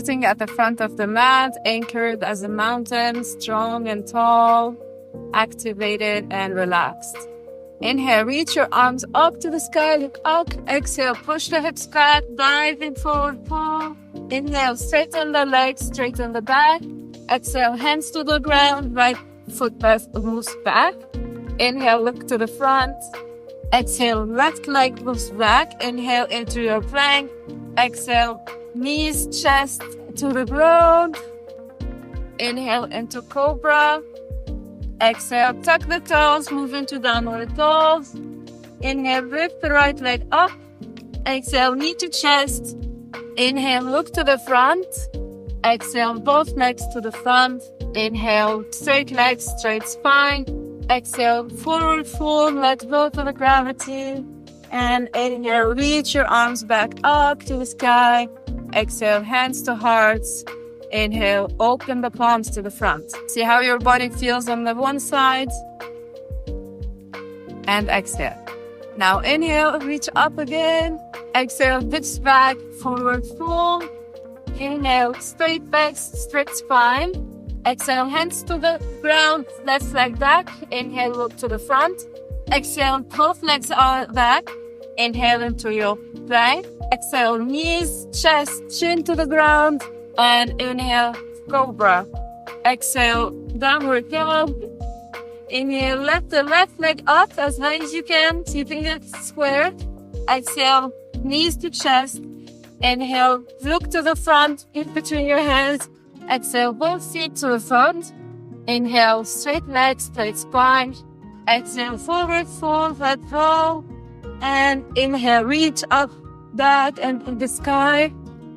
Sitting at the front of the mat, anchored as a mountain, strong and tall, activated and relaxed. Inhale, reach your arms up to the sky, look up. Exhale, push the hips back, dive in forward fold. Inhale, straighten the legs, straighten the back. Exhale, hands to the ground, right foot moves back. Inhale, look to the front. Exhale, left leg moves back. Inhale into your plank. Exhale, knees, chest to the ground. Inhale into cobra. Exhale, tuck the toes, move into downward dog. Inhale, lift the right leg up. Exhale, knee to chest. Inhale, look to the front. Exhale, both legs to the front. Inhale, straight legs, straight spine. Exhale, forward fold, let go to the gravity. And inhale, reach your arms back up to the sky. Exhale, hands to hearts. Inhale, open the palms to the front. See how your body feels on the one side. And exhale. Now inhale, reach up again. Exhale, hips back, forward fold. Inhale, straight back, straight spine. Exhale, hands to the ground, left leg back. Inhale, look to the front. Exhale, both legs are back. Inhale into your plank. Exhale, knees, chest, chin to the ground. And inhale, cobra. Exhale, downward dog. Inhale, lift the left leg up as high as you can, keeping it square. Exhale, knees to chest. Inhale, look to the front, in between your hands. Exhale, both feet to the front. Inhale, straight legs, straight spine. Exhale, forward fold, let go. And inhale, reach up, back, and in the sky.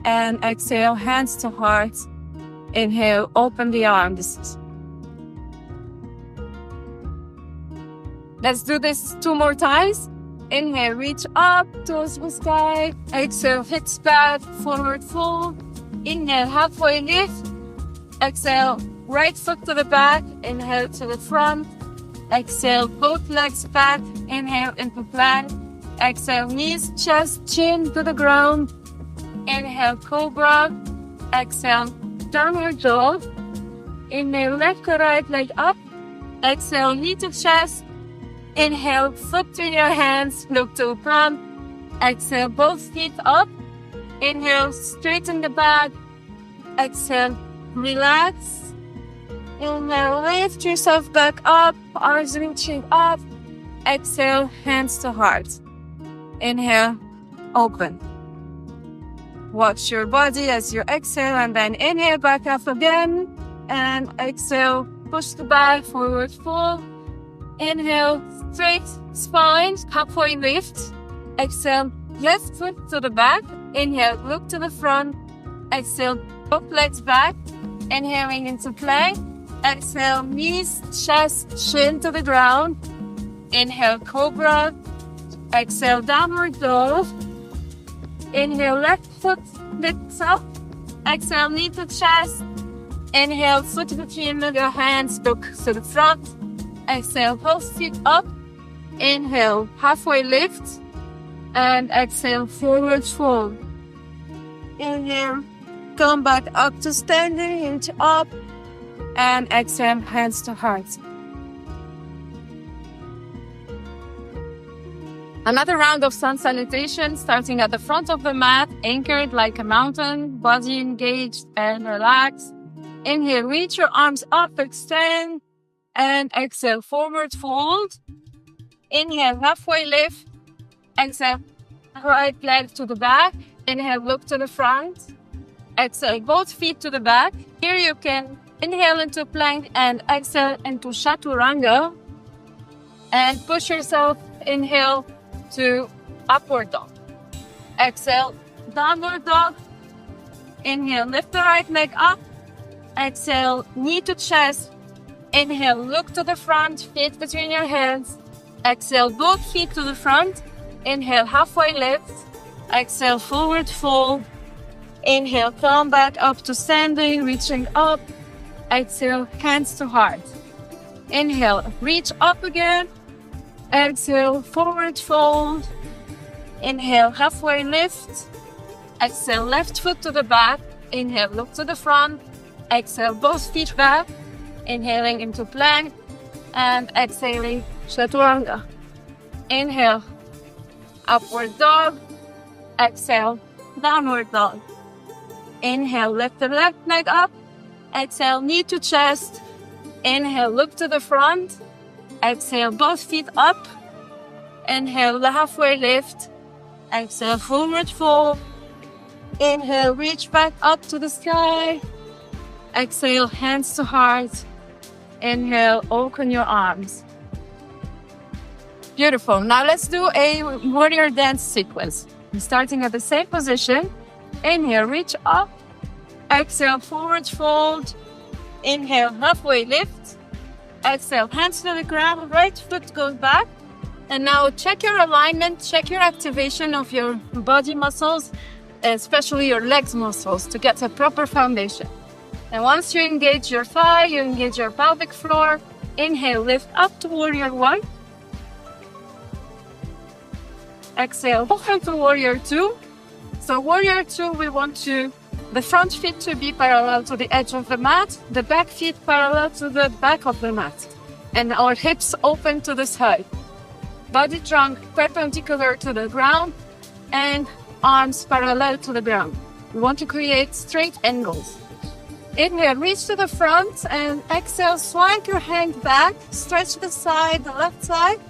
And exhale, hands to heart. Inhale, open the arms. Let's do this 2 more times. Inhale, reach up towards the sky. Exhale, hips back, forward fold. Inhale, halfway lift. Exhale, right foot to the back. Inhale to the front. Exhale, both legs back. Inhale into plank. Exhale, knees, chest, chin to the ground. Inhale, cobra. Exhale, downward dog. Inhale, left to right leg up. Exhale, knee to chest. Inhale, foot to your hands, look to front. Exhale, both feet up. Inhale, straighten the back. Exhale, relax. Inhale, lift yourself back up, arms reaching up. Exhale, hands to heart. Inhale, open. Watch your body as you exhale, and then inhale back up again. And exhale, push the back, forward fold. Inhale, straight spine, halfway lift. Exhale, left foot to the back. Inhale, look to the front. Exhale, both legs back. Inhaling into plank. Exhale, knees, chest, chin to the ground. Inhale, cobra. Exhale, downward dog. Inhale, left foot lifts up. Exhale, knee to chest. Inhale, foot between your hands, look to the front. Exhale, both feet up. Inhale, halfway lift. And exhale, forward fold. Inhale, come back up to standing, into up. And exhale, hands to heart. Another round of sun salutation, starting at the front of the mat, anchored like a mountain, body engaged and relaxed. Inhale, reach your arms up, extend. And exhale, forward fold. Inhale, halfway lift. Exhale, right leg to the back. Inhale, look to the front. Exhale, both feet to the back. Here you can inhale into plank and exhale into chaturanga. And push yourself, inhale to upward dog. Exhale, downward dog. Inhale, lift the right leg up. Exhale, knee to chest. Inhale, look to the front, feet between your hands. Exhale, both feet to the front. Inhale, halfway lift. Exhale, forward fold. Inhale, come back up to standing, reaching up. Exhale, hands to heart. Inhale, reach up again. Exhale, forward fold. Inhale, halfway lift. Exhale, left foot to the back. Inhale, look to the front. Exhale, both feet back. Inhaling into plank and exhaling chaturanga. Inhale, upward dog. Exhale, downward dog. Inhale, lift the left leg up. Exhale, knee to chest. Inhale, look to the front. Exhale, both feet up. Inhale, the halfway lift. Exhale, forward fold. Inhale, reach back up to the sky. Exhale, hands to heart. Inhale, open your arms. Beautiful. Now let's do a warrior dance sequence. Starting at the same position. Inhale, reach up. Exhale, forward fold. Inhale, halfway lift. Exhale, hands to the ground. Right foot goes back. And now check your alignment, check your activation of your body muscles, especially your legs muscles, to get a proper foundation. And once you engage your thigh, you engage your pelvic floor. Inhale, lift up to warrior one. Exhale, open to warrior two. So warrior two, we want the front feet to be parallel to the edge of the mat, the back feet parallel to the back of the mat, and our hips open to the side. Body trunk perpendicular to the ground and arms parallel to the ground. We want to create straight angles. Inhale, reach to the front and exhale, swipe your hand back, stretch the side, the left side.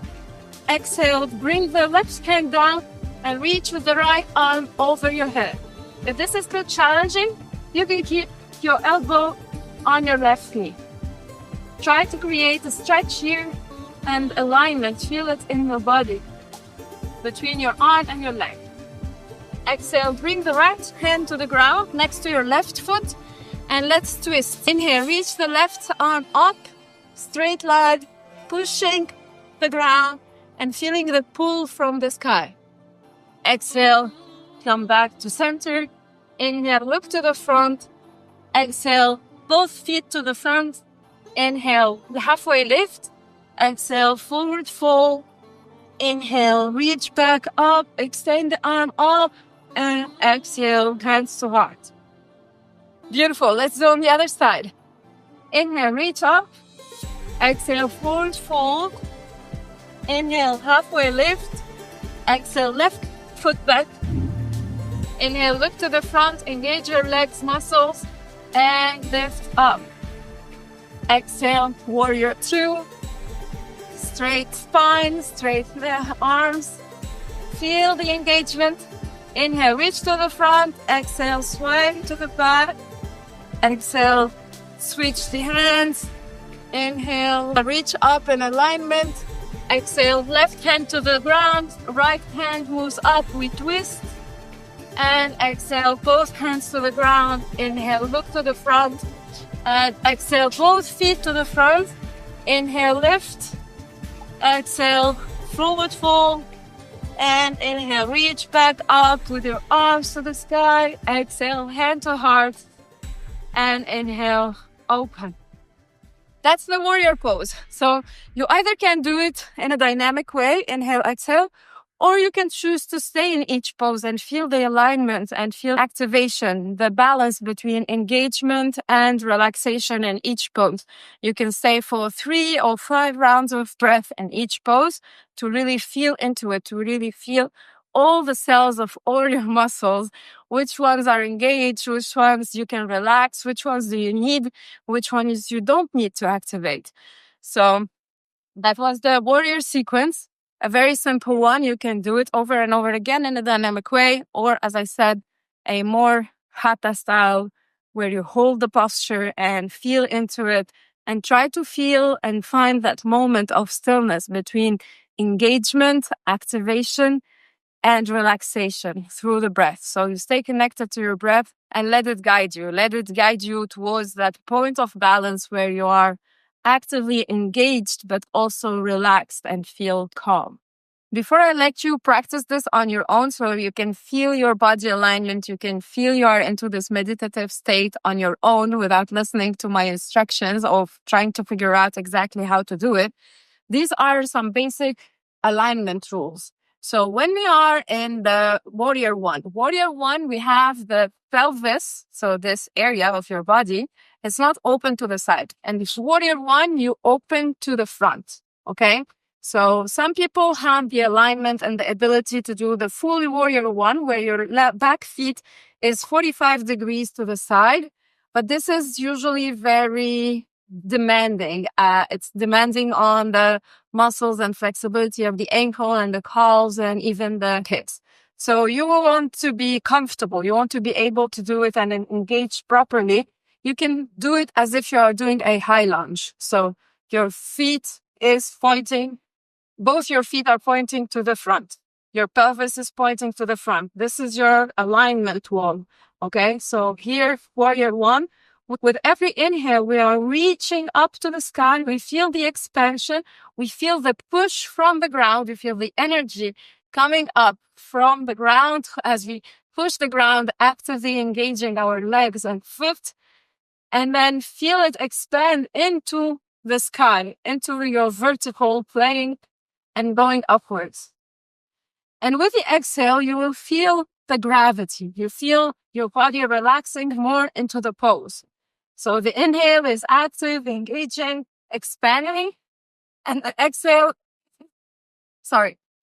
Exhale, bring the left hand down and reach with the right arm over your head. If this is too challenging, you can keep your elbow on your left knee. Try to create a stretch here and alignment. Feel it in your body, between your arm and your leg. Exhale, bring the right hand to the ground next to your left foot and let's twist. Inhale, reach the left arm up, straight leg, pushing the ground and feeling the pull from the sky. Exhale, come back to center. Inhale, look to the front. Exhale, both feet to the front. Inhale, the halfway lift. Exhale, forward fold. Inhale, reach back up, extend the arm up, and exhale, hands to heart. Beautiful. Let's do on the other side. Inhale, reach up. Exhale, forward fold. Inhale, halfway lift. Exhale, left foot back. Inhale, look to the front, engage your legs, muscles, and lift up. Exhale, warrior two. Straight spine, straight arms. Feel the engagement. Inhale, reach to the front. Exhale, swing to the back. Exhale, switch the hands. Inhale, reach up in alignment. Exhale, left hand to the ground. Right hand moves up, we twist. And exhale, both hands to the ground. Inhale, look to the front. And exhale, both feet to the front. Inhale, lift. Exhale, forward fold. And inhale, reach back up with your arms to the sky. Exhale, hand to heart. And inhale, open. That's the warrior pose. So you either can do it in a dynamic way, inhale, exhale, or you can choose to stay in each pose and feel the alignment and feel activation, the balance between engagement and relaxation in each pose. You can stay for 3 or 5 rounds of breath in each pose to really feel into it, to really feel all the cells of all your muscles, which ones are engaged, which ones you can relax, which ones do you need, which ones you don't need to activate. So that was the warrior sequence. A very simple one. You can do it over and over again in a dynamic way, or as I said, a more hatha style where you hold the posture and feel into it and try to feel and find that moment of stillness between engagement, activation, and relaxation through the breath. So you stay connected to your breath and let it guide you. Let it guide you towards that point of balance where you are actively engaged, but also relaxed and feel calm. Before I let you practice this on your own, so you can feel your body alignment, you can feel you are into this meditative state on your own without listening to my instructions of trying to figure out exactly how to do it. These are some basic alignment rules. So when we are in the warrior one, we have the pelvis. So this area of your body is not open to the side. And this warrior one, you open to the front. Okay. So some people have the alignment and the ability to do the full warrior one, where your back feet is 45 degrees to the side. But this is usually very demanding. It's demanding on the muscles and flexibility of the ankle and the calves and even the hips. So you will want to be comfortable. You want to be able to do it and engage properly. You can do it as if you are doing a high lunge. So your feet is pointing, both your feet are pointing to the front. Your pelvis is pointing to the front. This is your alignment wall. Okay, so here, warrior one, with every inhale, we are reaching up to the sky. We feel the expansion. We feel the push from the ground. We feel the energy coming up from the ground as we push the ground, actively engaging our legs and foot, and then feel it expand into the sky, into your vertical plane and going upwards. And with the exhale, you will feel the gravity. You feel your body relaxing more into the pose. So the inhale is active, engaging, expanding, and the exhale,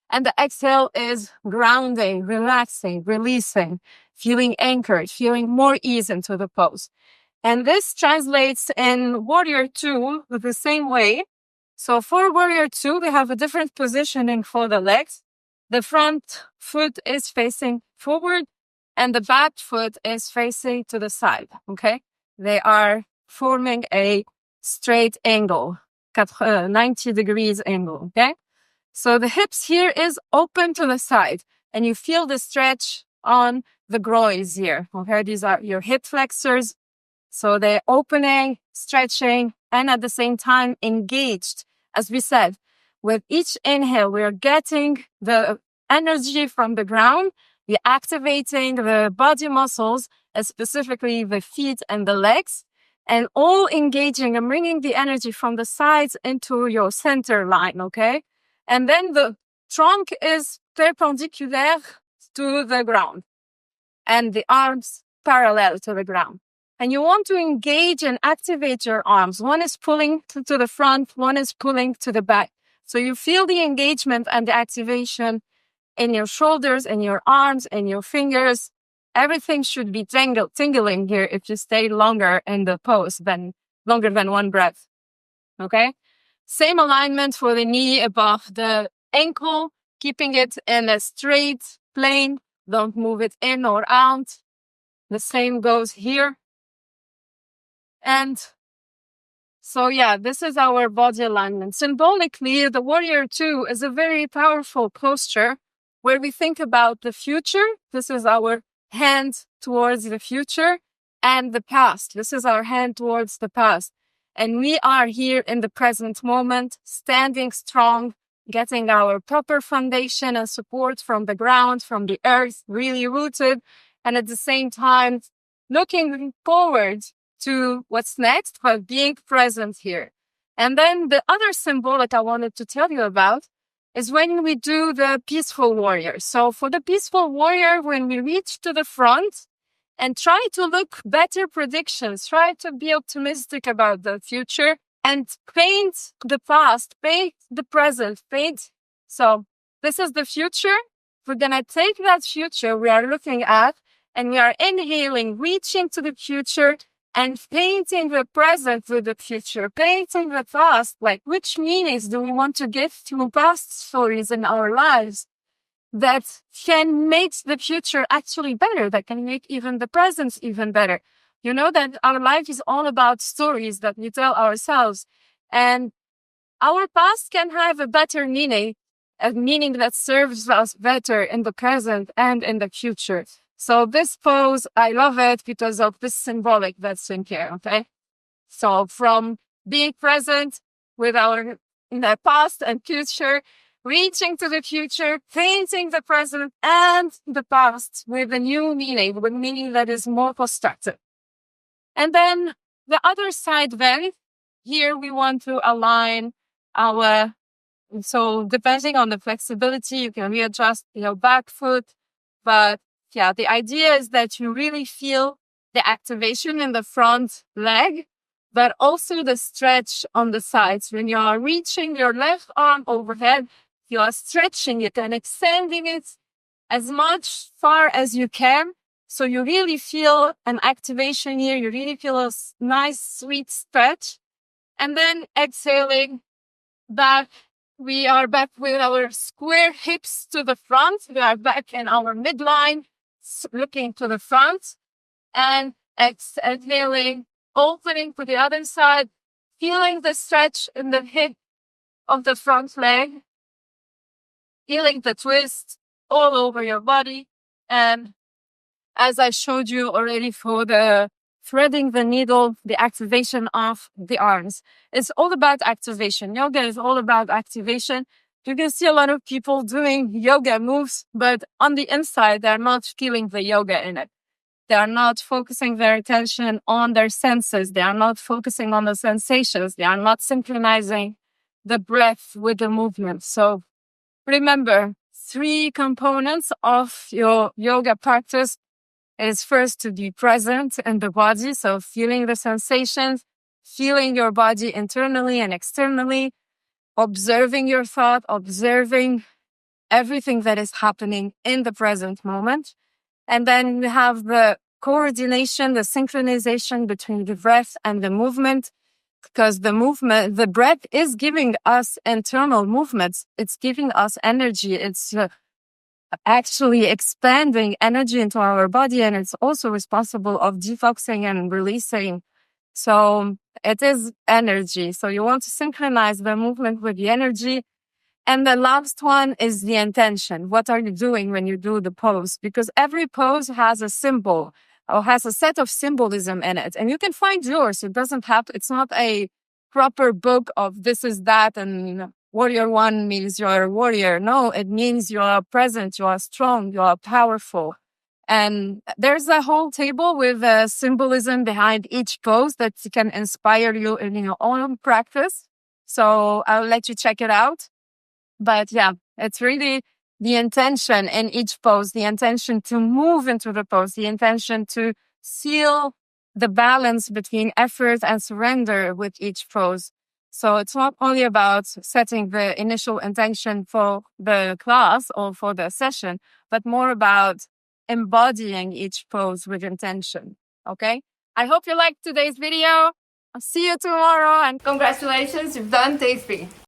and the exhale is grounding, relaxing, releasing, feeling anchored, feeling more ease into the pose. And this translates in warrior two the same way. So for warrior two, we have a different positioning for the legs. The front foot is facing forward and the back foot is facing to the side. Okay. They are forming a straight angle, 90 degrees angle. Okay. So the hips here is open to the side and you feel the stretch on the groins here. Okay. These are your hip flexors. So they're opening, stretching, and at the same time engaged. As we said, with each inhale, we're getting the energy from the ground. We're activating the body muscles, specifically the feet and the legs, and all engaging and bringing the energy from the sides into your center line, okay? And then the trunk is perpendicular to the ground and the arms parallel to the ground. And you want to engage and activate your arms. One is pulling to the front, one is pulling to the back. So you feel the engagement and the activation in your shoulders and your arms and your fingers. Everything should be tingling here if you stay longer in the pose longer than one breath. Okay? Same alignment for the knee above the ankle, keeping it in a straight plane. Don't move it in or out. The same goes here. And so, this is our body alignment. Symbolically, the warrior two is a very powerful posture where we think about the future. This is our hand towards the future, and the past. This is our hand towards the past. And we are here in the present moment, standing strong, getting our proper foundation and support from the ground, from the earth, really rooted. And at the same time, looking forward to what's next, but being present here. And then the other symbol that I wanted to tell you about is when we do the peaceful warrior. So for the peaceful warrior, when we reach to the front and try to look better predictions, try to be optimistic about the future and paint the past, paint the present, paint. So this is the future. We're going to take that future we are looking at and we are inhaling, reaching to the future and painting the present with the future, painting the past, like which meanings do we want to give to past stories in our lives that can make the future actually better, that can make even the present even better. You know that our life is all about stories that we tell ourselves, and our past can have a better meaning, a meaning that serves us better in the present and in the future. So this pose, I love it because of this symbolic that's in here, okay? So from being present with our past and future, reaching to the future, painting the present and the past with a new meaning, with meaning that is more constructive. And then the other side then, here we want to align our So depending on the flexibility, you can readjust your back foot. But yeah, the idea is that you really feel the activation in the front leg, but also the stretch on the sides. When you are reaching your left arm overhead, you are stretching it and extending it as much far as you can. So you really feel an activation here. You really feel a nice, sweet stretch. And then exhaling back. We are back with our square hips to the front. We are back in our midline, looking to the front, and exhaling, opening to the other side, feeling the stretch in the hip of the front leg, feeling the twist all over your body. And as I showed you already for the threading the needle, the activation of the arms. It's all about activation. Yoga is all about activation. You can see a lot of people doing yoga moves, but on the inside, they're not feeling the yoga in it. They are not focusing their attention on their senses. They are not focusing on the sensations. They are not synchronizing the breath with the movement. So remember, 3 components of your yoga practice is first to be present in the body. So feeling the sensations, feeling your body internally and externally, observing your thought, observing everything that is happening in the present moment. And then we have the coordination, the synchronization between the breath and the movement, because the breath is giving us internal movements. It's giving us energy. It's actually expanding energy into our body, and it's also responsible of detoxing and releasing. So it is energy. So you want to synchronize the movement with the energy. And the last one is the intention. What are you doing when you do the pose? Because every pose has a symbol or has a set of symbolism in it. And you can find yours. It's not a proper book of this is that and warrior 1 means you're a warrior. No, it means you are present, you are strong, you are powerful. And there's a whole table with symbolism behind each pose that can inspire you in your own practice. So I'll let you check it out. But yeah, it's really the intention in each pose, the intention to move into the pose, the intention to seal the balance between effort and surrender with each pose. So it's not only about setting the initial intention for the class or for the session, but more about embodying each pose with intention. Okay? I hope you liked today's video. I'll see you tomorrow, and congratulations, you've done day 3.